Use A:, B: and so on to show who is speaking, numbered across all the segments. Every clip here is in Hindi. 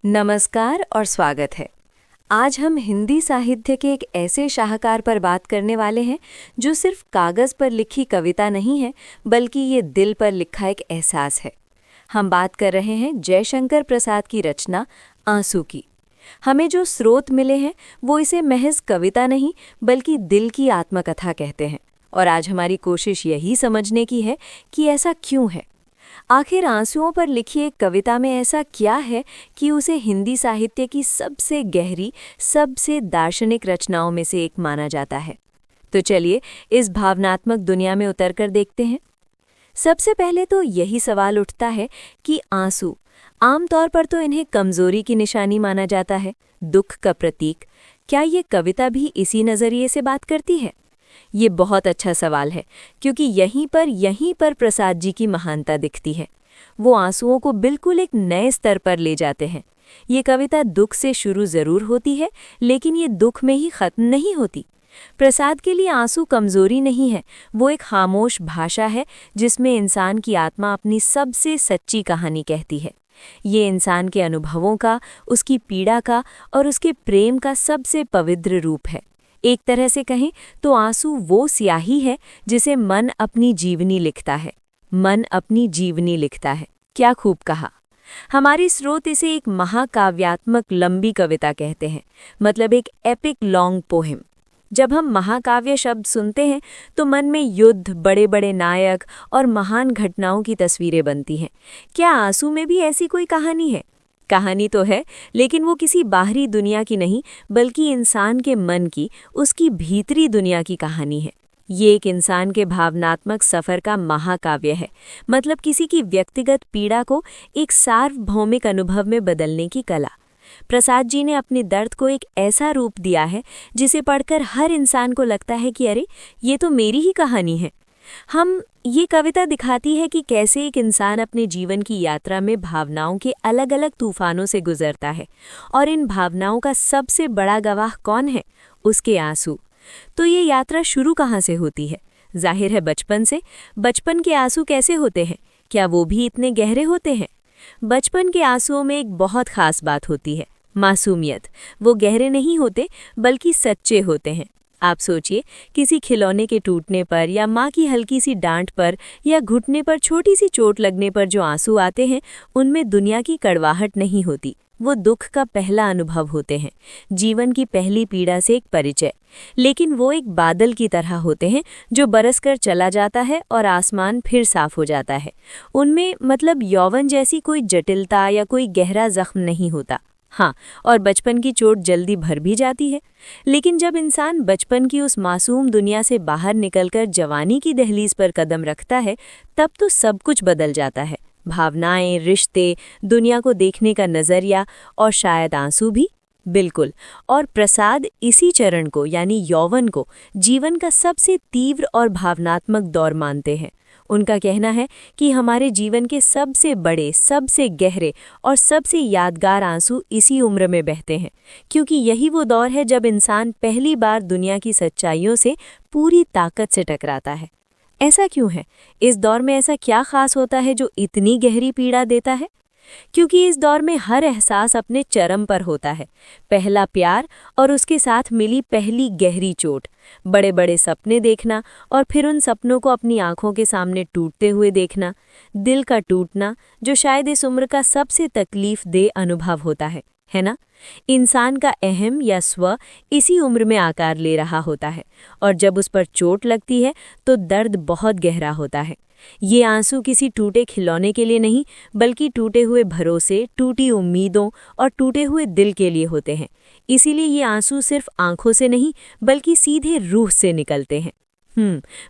A: नमस्कार और स्वागत है। आज हम हिंदी साहित्य के एक ऐसे शाहकार पर बात करने वाले हैं जो सिर्फ कागज़ पर लिखी कविता नहीं है, बल्कि ये दिल पर लिखा एक एहसास है। हम बात कर रहे हैं जयशंकर प्रसाद की रचना आंसू की। हमें जो स्रोत मिले हैं वो इसे महज कविता नहीं बल्कि दिल की आत्मकथा कहते हैं, और आज हमारी कोशिश यही समझने की है कि ऐसा क्यों है। आखिर आंसुओं पर लिखी एक कविता में ऐसा क्या है कि उसे हिंदी साहित्य की सबसे गहरी, सबसे दार्शनिक रचनाओं में से एक माना जाता है। तो चलिए इस भावनात्मक दुनिया में उतरकर देखते हैं। सबसे पहले तो यही सवाल उठता है कि आंसू, आमतौर पर तो इन्हें कमजोरी की निशानी माना जाता है, दुख का प्रतीक। क्या ये कविता भी इसी नज़रिए से बात करती है? ये बहुत अच्छा सवाल है, क्योंकि यहीं पर प्रसाद जी की महानता दिखती है। वो आंसुओं को बिल्कुल एक नए स्तर पर ले जाते हैं। ये कविता दुख से शुरू जरूर होती है, लेकिन ये दुख में ही खत्म नहीं होती। प्रसाद के लिए आंसू कमजोरी नहीं है, वो एक खामोश भाषा है जिसमें इंसान की आत्मा अपनी सबसे सच्ची कहानी कहती है। ये इंसान के अनुभवों का, उसकी पीड़ा का और उसके प्रेम का सबसे पवित्र रूप है। एक तरह से कहें तो आंसू वो स्याही है जिसे मन अपनी जीवनी लिखता है। मन अपनी जीवनी लिखता है, क्या खूब कहा। हमारी स्रोत इसे एक महाकाव्यात्मक लंबी कविता कहते हैं, मतलब एक एपिक लॉन्ग पोएम। जब हम महाकाव्य शब्द सुनते हैं तो मन में युद्ध, बड़े बड़े नायक और महान घटनाओं की तस्वीरें बनती हैं। क्या आंसू में भी ऐसी कोई कहानी है? कहानी तो है, लेकिन वो किसी बाहरी दुनिया की नहीं, बल्कि इंसान के मन की, उसकी भीतरी दुनिया की कहानी है। ये एक इंसान के भावनात्मक सफ़र का महाकाव्य है, मतलब किसी की व्यक्तिगत पीड़ा को एक सार्वभौमिक अनुभव में बदलने की कला। प्रसाद जी ने अपने दर्द को एक ऐसा रूप दिया है जिसे पढ़कर हर इंसान को लगता है कि अरे, ये तो मेरी ही कहानी है। ये कविता दिखाती है कि कैसे एक इंसान अपने जीवन की यात्रा में भावनाओं के अलग अलग तूफानों से गुजरता है, और इन भावनाओं का सबसे बड़ा गवाह कौन है? उसके आंसू। तो ये यात्रा शुरू कहाँ से होती है? जाहिर है बचपन से। बचपन के आंसू कैसे होते हैं? क्या वो भी इतने गहरे होते हैं? बचपन के आंसुओं में एक बहुत खास बात होती है, मासूमियत। वो गहरे नहीं होते, बल्कि सच्चे होते हैं। आप सोचिए, किसी खिलौने के टूटने पर या माँ की हल्की सी डांट पर या घुटने पर छोटी सी चोट लगने पर जो आंसू आते हैं, उनमें दुनिया की कड़वाहट नहीं होती। वो दुख का पहला अनुभव होते हैं, जीवन की पहली पीड़ा से एक परिचय। लेकिन वो एक बादल की तरह होते हैं जो बरसकर चला जाता है और आसमान फिर साफ हो जाता है। उनमें मतलब यौवन जैसी कोई जटिलता या कोई गहरा जख्म नहीं होता। हाँ, और बचपन की चोट जल्दी भर भी जाती है। लेकिन जब इंसान बचपन की उस मासूम दुनिया से बाहर निकलकर जवानी की दहलीज पर कदम रखता है, तब तो सब कुछ बदल जाता है। भावनाएं, रिश्ते, दुनिया को देखने का नज़रिया और शायद आंसू भी। बिल्कुल। और प्रसाद इसी चरण को, यानी यौवन को, जीवन का सबसे तीव्र और भावनात्मक दौर मानते हैं। उनका कहना है कि हमारे जीवन के सबसे बड़े, सबसे गहरे और सबसे यादगार आंसू इसी उम्र में बहते हैं, क्योंकि यही वो दौर है जब इंसान पहली बार दुनिया की सच्चाइयों से पूरी ताकत से टकराता है। ऐसा क्यों है? इस दौर में ऐसा क्या खास होता है जो इतनी गहरी पीड़ा देता है? क्योंकि इस दौर में हर एहसास अपने चरम पर होता है। पहला प्यार और उसके साथ मिली पहली गहरी चोट, बड़े बड़े सपने देखना और फिर उन सपनों को अपनी आंखों के सामने टूटते हुए देखना, दिल का टूटना, जो शायद इस उम्र का सबसे तकलीफ दे अनुभव होता है ना? इंसान का अहम या स्व इसी उम्र में आकार ले रहा होता है, और जब उस पर चोट लगती है तो दर्द बहुत गहरा होता है। ये आंसू किसी टूटे खिलौने के लिए नहीं, बल्कि टूटे हुए भरोसे, टूटी उम्मीदों और टूटे हुए दिल के लिए होते हैं। इसीलिए ये आंसू सिर्फ आंखों से नहीं, बल्कि सीधे रूह से निकलते हैं।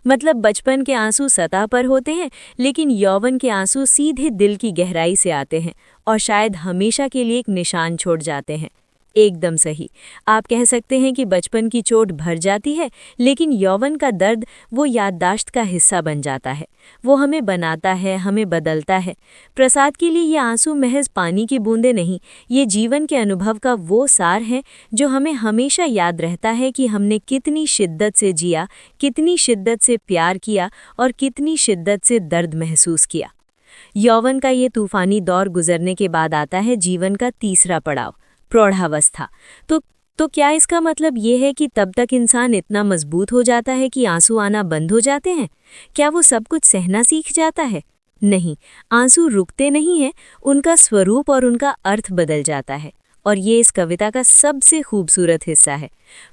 A: मतलब बचपन के आंसू सतह पर होते हैं, लेकिन यौवन के आंसू सीधे दिल की गहराई से आते हैं और शायद हमेशा के लिए एक निशान छोड़ जाते हैं। एकदम सही। आप कह सकते हैं कि बचपन की चोट भर जाती है, लेकिन यौवन का दर्द वो याददाश्त का हिस्सा बन जाता है। वो हमें बनाता है, हमें बदलता है। प्रसाद के लिए ये आंसू महज पानी की बूंदें नहीं, ये जीवन के अनुभव का वो सार है जो हमें हमेशा याद रहता है कि हमने कितनी शिद्दत से जिया, कितनी शिद्दत से प्यार किया और कितनी शिद्दत से दर्द महसूस किया। यौवन का ये तूफानी दौर गुजरने के बाद आता है जीवन का तीसरा पड़ाव, प्रौढ़ावस्था। तो क्या इसका मतलब ये है कि तब तक इंसान इतना मजबूत हो जाता है कि आंसू आना बंद हो जाते हैं? क्या वो सब कुछ सहना सीख जाता है? नहीं, आंसू रुकते नहीं हैं, उनका स्वरूप और उनका अर्थ बदल जाता है। और ये इस कविता का सबसे खूबसूरत हिस्सा है।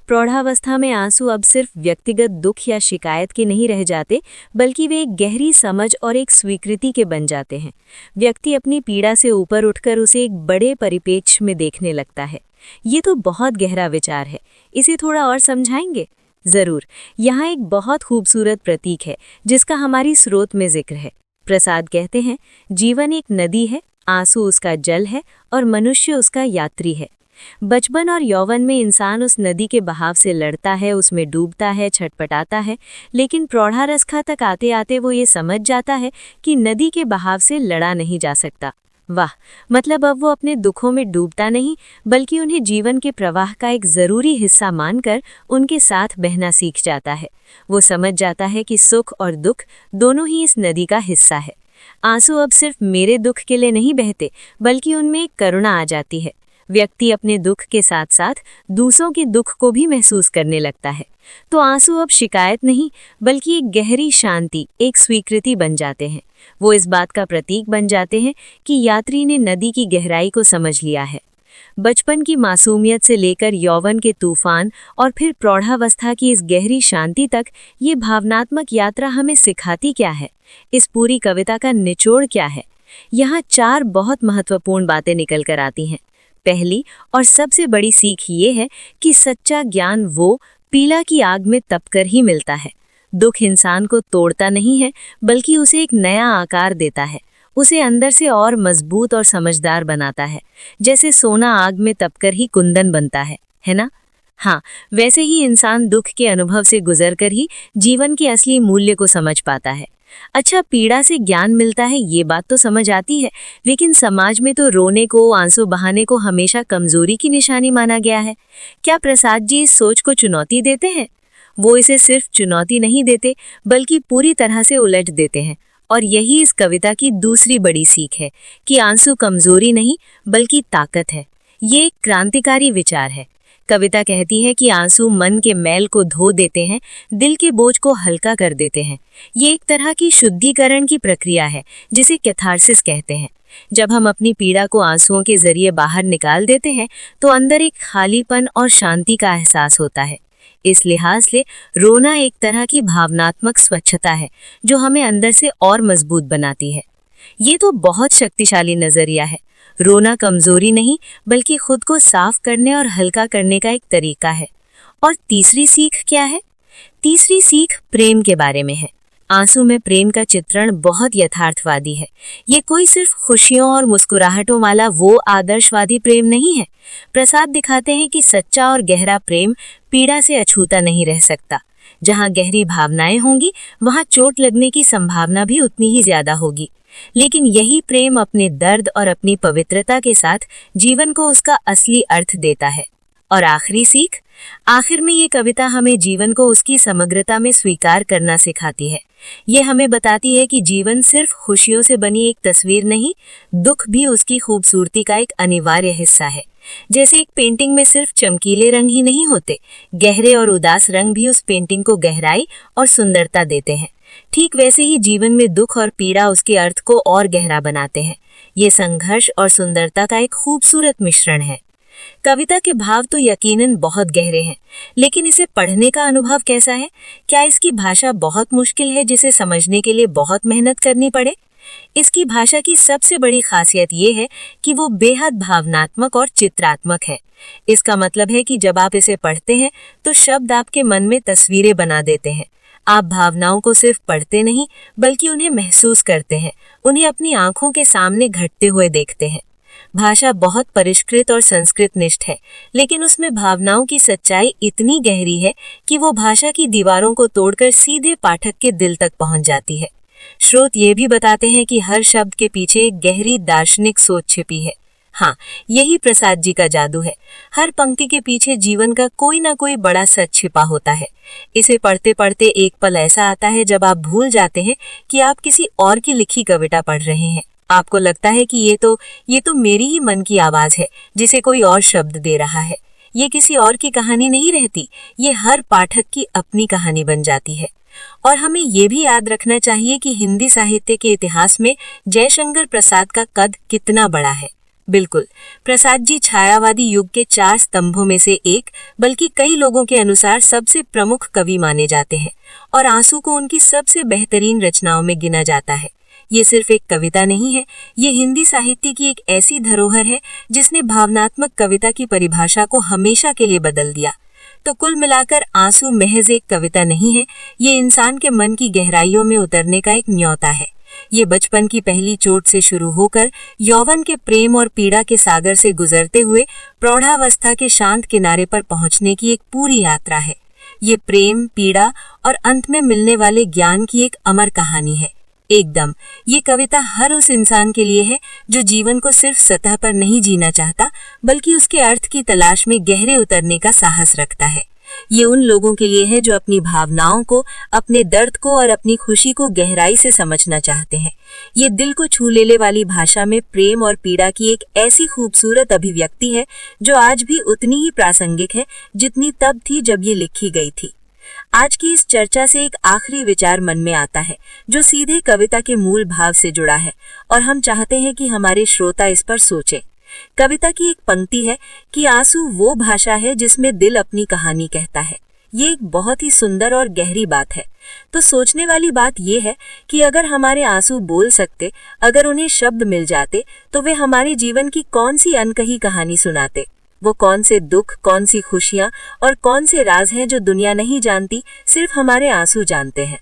A: प्रौढ़ावस्था में आंसू अब सिर्फ व्यक्तिगत दुख या शिकायत के नहीं रह जाते, बल्कि वे एक गहरी समझ और एक स्वीकृति के बन जाते हैं। व्यक्ति अपनी पीड़ा से ऊपर उठकर उसे एक बड़े परिप्रेक्ष्य में देखने लगता है। ये तो बहुत गहरा विचार है, इसे थोड़ा और समझाएंगे? जरूर। यहाँ एक बहुत खूबसूरत प्रतीक है जिसका हमारी स्रोत में जिक्र है। प्रसाद कहते हैं, जीवन एक नदी है, आंसू उसका जल है और मनुष्य उसका यात्री है। बचपन और यौवन में इंसान उस नदी के बहाव से लड़ता है, उसमें डूबता है, छटपटाता है, लेकिन प्रौढ़ावस्था तक आते आते वो ये समझ जाता है कि नदी के बहाव से लड़ा नहीं जा सकता। वाह, मतलब अब वो अपने दुखों में डूबता नहीं, बल्कि उन्हें जीवन के प्रवाह का एक जरूरी हिस्सा मानकर उनके साथ बहना सीख जाता है। वो समझ जाता है कि सुख और दुख दोनों ही इस नदी का हिस्सा है। आंसू अब सिर्फ मेरे दुख के लिए नहीं बहते, बल्कि उनमें एक करुणा आ जाती है। व्यक्ति अपने दुख के साथ साथ दूसरों के दुख को भी महसूस करने लगता है। तो आंसू अब शिकायत नहीं, बल्कि एक गहरी शांति, एक स्वीकृति बन जाते हैं। वो इस बात का प्रतीक बन जाते हैं कि यात्री ने नदी की गहराई को समझ लिया है। बचपन की मासूमियत से लेकर यौवन के तूफान और फिर प्रौढ़ावस्था की इस गहरी शांति तक ये भावनात्मक यात्रा हमें सिखाती क्या है? इस पूरी कविता का निचोड़ क्या है? यहाँ 4 बहुत महत्वपूर्ण बातें निकल कर आती हैं। पहली और सबसे बड़ी सीख ये है कि सच्चा ज्ञान वो पीला की आग में तपकर ही मिलता है। दुख इंसान को तोड़ता नहीं है, बल्कि उसे एक नया आकार देता है, उसे अंदर से और मजबूत और समझदार बनाता है। जैसे सोना आग में तपकर ही कुंदन बनता है ना? हाँ, वैसे ही इंसान दुख के अनुभव से गुजरकर ही जीवन के असली मूल्य को समझ पाता है। अच्छा, पीड़ा से ज्ञान मिलता है, ये बात तो समझ आती है, लेकिन समाज में तो रोने को, आंसू बहाने को हमेशा कमजोरी की निशानी माना गया है। क्या प्रसाद जी इस सोच को चुनौती देते हैं? वो इसे सिर्फ चुनौती नहीं देते, बल्कि पूरी तरह से उलट देते हैं। और यही इस कविता की दूसरी बड़ी सीख है कि आंसू कमजोरी नहीं, बल्कि ताकत है। ये एक क्रांतिकारी विचार है। कविता कहती है कि आंसू मन के मैल को धो देते हैं, दिल के बोझ को हल्का कर देते हैं। ये एक तरह की शुद्धिकरण की प्रक्रिया है, जिसे कैथारसिस कहते हैं। जब हम अपनी पीड़ा को आंसुओं के जरिए बाहर निकाल देते हैं, तो अंदर एक खालीपन और शांति का एहसास होता है। इस लिहाज से रोना एक तरह की भावनात्मक स्वच्छता है, जो हमें अंदर से और मजबूत बनाती है। ये तो बहुत शक्तिशाली नजरिया है। रोना कमजोरी नहीं, बल्कि खुद को साफ करने और हल्का करने का एक तरीका है। और तीसरी सीख क्या है? तीसरी सीख प्रेम के बारे में है। आंसू में प्रेम का चित्रण बहुत यथार्थवादी है। ये कोई सिर्फ खुशियों और मुस्कुराहटों वाला वो आदर्शवादी प्रेम नहीं है। प्रसाद दिखाते हैं कि सच्चा और गहरा प्रेम पीड़ा से अछूता नहीं रह सकता। जहाँ गहरी भावनाएं होंगी, वहाँ चोट लगने की संभावना भी उतनी ही ज्यादा होगी। लेकिन यही प्रेम अपने दर्द और अपनी पवित्रता के साथ जीवन को उसका असली अर्थ देता है। और आखिरी सीख, आखिर में ये कविता हमें जीवन को उसकी समग्रता में स्वीकार करना सिखाती है। ये हमें बताती है कि जीवन सिर्फ खुशियों से बनी एक तस्वीर नहीं, दुख भी उसकी खूबसूरती का एक अनिवार्य हिस्सा है। जैसे एक पेंटिंग में सिर्फ चमकीले रंग ही नहीं होते, गहरे और उदास रंग भी उस पेंटिंग को गहराई और सुंदरता देते हैं। ठीक वैसे ही जीवन में दुख और पीड़ा उसके अर्थ को और गहरा बनाते हैं। ये संघर्ष और सुंदरता का एक खूबसूरत मिश्रण है। कविता के भाव तो यकीनन बहुत गहरे हैं, लेकिन इसे पढ़ने का अनुभव कैसा है? क्या इसकी भाषा बहुत मुश्किल है, जिसे समझने के लिए बहुत मेहनत करनी पड़े? इसकी भाषा की सबसे बड़ी खासियत ये है कि वो बेहद भावनात्मक और चित्रात्मक है। इसका मतलब है कि जब आप इसे पढ़ते हैं, तो शब्द आपके मन में तस्वीरें बना देते हैं। आप भावनाओं को सिर्फ पढ़ते नहीं, बल्कि उन्हें महसूस करते हैं, उन्हें अपनी आंखों के सामने घटते हुए देखते हैं। भाषा बहुत परिष्कृत और संस्कृत निष्ठ है, लेकिन उसमें भावनाओं की सच्चाई इतनी गहरी है कि वो भाषा की दीवारों को तोड़कर सीधे पाठक के दिल तक पहुंच जाती है। स्रोत ये भी बताते हैं कि हर शब्द के पीछे एक गहरी दार्शनिक सोच छिपी है।
B: हाँ, यही प्रसाद जी का जादू है। हर पंक्ति के पीछे जीवन का कोई ना कोई बड़ा सच छिपा होता है। इसे पढ़ते पढ़ते एक पल ऐसा आता है जब आप भूल जाते हैं कि आप किसी और की लिखी कविता पढ़ रहे हैं। आपको लगता है कि ये तो मेरी ही मन की आवाज है जिसे कोई और शब्द दे रहा है। ये किसी और की कहानी नहीं रहती, ये हर पाठक की अपनी कहानी बन जाती है। और हमें ये भी याद रखना चाहिए कि हिंदी साहित्य के इतिहास में जयशंकर प्रसाद का कद कितना बड़ा है। बिल्कुल, प्रसाद जी छायावादी युग के 4 स्तंभों में से एक, बल्कि कई लोगों के अनुसार सबसे प्रमुख कवि माने जाते हैं और आंसू को उनकी सबसे बेहतरीन रचनाओं में गिना जाता है। ये सिर्फ एक कविता नहीं है, ये हिंदी साहित्य की एक ऐसी धरोहर है जिसने भावनात्मक कविता की परिभाषा को हमेशा के लिए बदल दिया। तो कुल मिलाकर आंसू महज एक कविता नहीं है, ये इंसान के मन की गहराइयों में उतरने का एक न्योता है। ये बचपन की पहली चोट से शुरू होकर यौवन के प्रेम और पीड़ा के सागर से गुजरते हुए प्रौढ़ावस्था के शांत किनारे पर पहुंचने की एक पूरी यात्रा है। ये प्रेम, पीड़ा और अंत में मिलने वाले ज्ञान की एक अमर कहानी है। एकदम, ये कविता हर उस इंसान के लिए है जो जीवन को सिर्फ सतह पर नहीं जीना चाहता, बल्कि उसके अर्थ की तलाश में गहरे उतरने का साहस रखता है। ये उन लोगों के लिए है जो अपनी भावनाओं को, अपने दर्द को और अपनी खुशी को गहराई से समझना चाहते हैं। ये दिल को छू लेने वाली भाषा में प्रेम और पीड़ा की एक ऐसी खूबसूरत अभिव्यक्ति है जो आज भी उतनी ही प्रासंगिक है जितनी तब थी जब ये लिखी गई थी। आज की इस चर्चा से एक आखिरी विचार मन में आता है जो सीधे कविता के मूल भाव से जुड़ा है और हम चाहते हैं कि हमारे श्रोता इस पर सोचें। कविता की एक पंक्ति है कि आंसू वो भाषा है जिसमें दिल अपनी कहानी कहता है। ये एक बहुत ही सुंदर और गहरी बात है। तो सोचने वाली बात ये है कि अगर हमारे आंसू बोल सकते, अगर उन्हें शब्द मिल जाते, तो वे हमारे जीवन की कौन सी अनकही कहानी सुनाते। वो कौन से दुख, कौन सी खुशियां और कौन से राज हैं जो दुनिया नहीं जानती, सिर्फ हमारे आंसू जानते हैं।